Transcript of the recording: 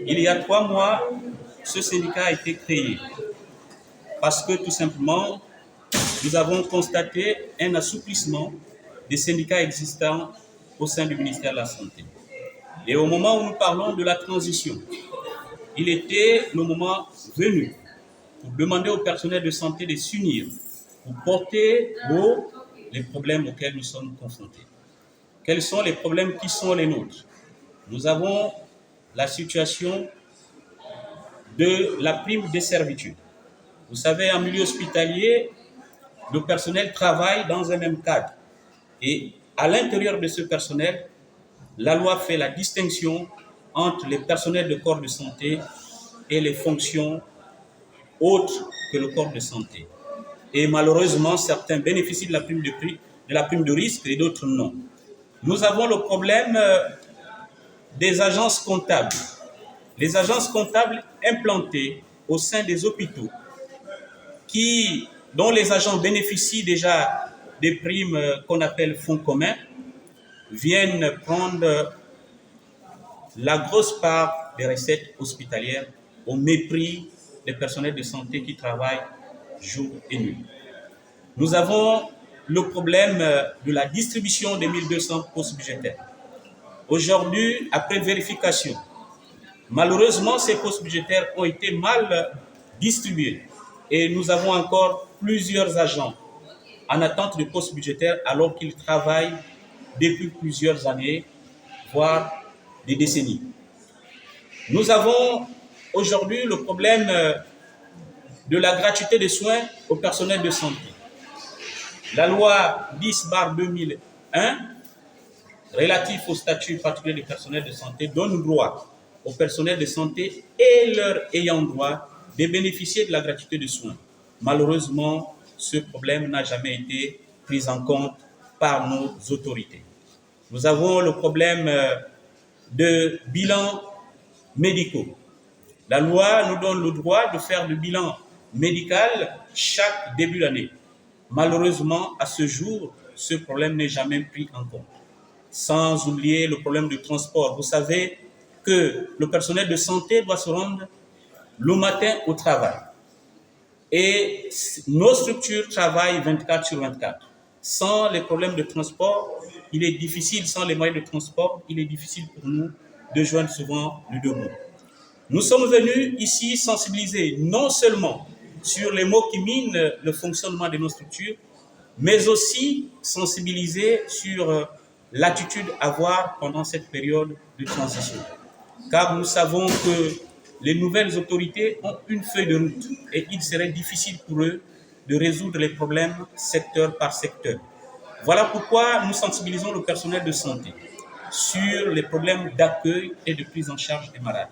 Il y a 3 mois, ce syndicat a été créé parce que tout simplement, nous avons constaté un assouplissement des syndicats existants au sein du ministère de la Santé. Et au moment où nous parlons de la transition, il était le moment venu pour demander au personnel de santé de s'unir pour porter haut les problèmes auxquels nous sommes confrontés. Quels sont les problèmes qui sont les nôtres? Nous avons la situation de la prime des servitudes. Vous savez, en milieu hospitalier, le personnel travaille dans un même cadre. Et à l'intérieur de ce personnel, la loi fait la distinction entre les personnels de corps de santé et les fonctions autres que le corps de santé. Et malheureusement, certains bénéficient de la prime de risque et d'autres non. Nous avons le problème des agences comptables. Les agences comptables implantées au sein des hôpitaux dont les agents bénéficient déjà des primes qu'on appelle fonds communs, viennent prendre la grosse part des recettes hospitalières au mépris des personnels de santé qui travaillent jour et nuit. Nous avons le problème de la distribution des 1200 postes budgétaires. Aujourd'hui, après vérification, malheureusement, ces postes budgétaires ont été mal distribués et nous avons encore plusieurs agents en attente de postes budgétaires alors qu'ils travaillent depuis plusieurs années, voire des décennies. Nous avons aujourd'hui le problème de la gratuité des soins au personnel de santé. La loi 10/2001 relative au statut particulier du personnel de santé donne droit aux personnels de santé et leurs ayants droit de bénéficier de la gratuité de soins. Malheureusement, ce problème n'a jamais été pris en compte par nos autorités. Nous avons le problème de bilans médicaux. La loi nous donne le droit de faire du bilan médical chaque début d'année. Malheureusement, à ce jour, ce problème n'est jamais pris en compte. Sans oublier le problème du transport. Vous savez que le personnel de santé doit se rendre le matin au travail. Et nos structures travaillent 24/24. Sans les problèmes de transport, il est difficile, sans les moyens de transport, il est difficile pour nous de joindre souvent le deux bouts. Nous sommes venus ici sensibiliser non seulement sur les maux qui minent le fonctionnement de nos structures, mais aussi sensibiliser sur l'attitude à avoir pendant cette période de transition. Car nous savons que les nouvelles autorités ont une feuille de route et il serait difficile pour eux de résoudre les problèmes secteur par secteur. Voilà pourquoi nous sensibilisons le personnel de santé sur les problèmes d'accueil et de prise en charge des malades.